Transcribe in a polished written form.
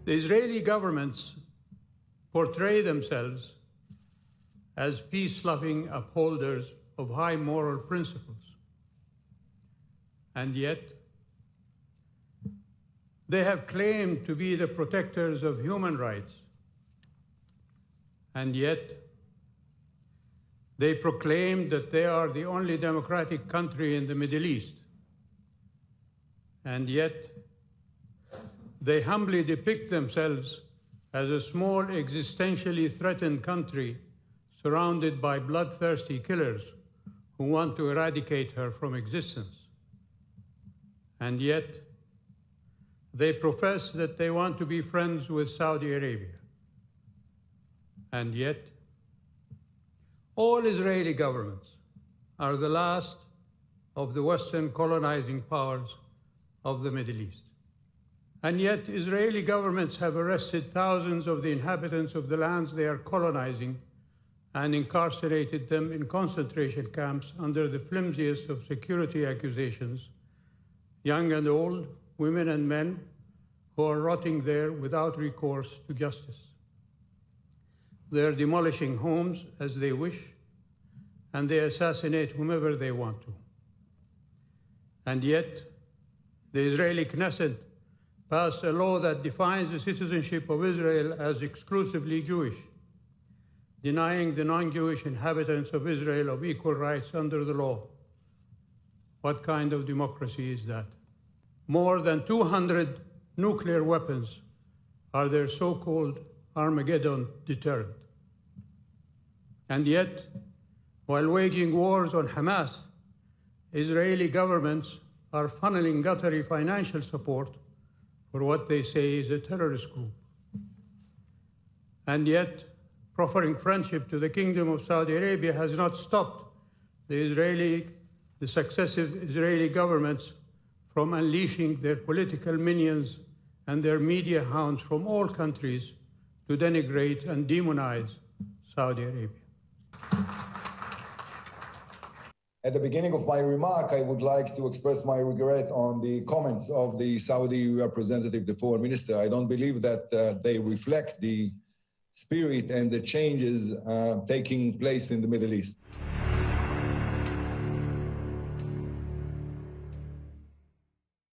The Israeli governments portray themselves as peace-loving upholders of high moral principles. And yet, they have claimed to be the protectors of human rights. And yet, they proclaim that they are the only democratic country in the Middle East. And yet, they humbly depict themselves as a small, existentially threatened country surrounded by bloodthirsty killers who want to eradicate her from existence. And yet, they profess that they want to be friends with Saudi Arabia. And yet, all Israeli governments are the last of the Western colonizing powers of the Middle East. And yet, Israeli governments have arrested thousands of the inhabitants of the lands they are colonizing and incarcerated them in concentration camps under the flimsiest of security accusations, young and old, women and men, who are rotting there without recourse to justice. They are demolishing homes as they wish, and they assassinate whomever they want to. And yet, the Israeli Knesset passed a law that defines the citizenship of Israel as exclusively Jewish, denying the non-Jewish inhabitants of Israel of equal rights under the law. What kind of democracy is that? More than 200 nuclear weapons are their so-called Armageddon deterrent. And yet, while waging wars on Hamas, Israeli governments are funneling Qatari financial support for what they say is a terrorist group. And yet, proffering friendship to the Kingdom of Saudi Arabia has not stopped the successive Israeli governments from unleashing their political minions and their media hounds from all countries to denigrate and demonize Saudi Arabia. At the beginning of my remark, I would like to express my regret on the comments of the Saudi representative, the foreign minister. I don't believe that they reflect the spirit and the changes taking place in the Middle East.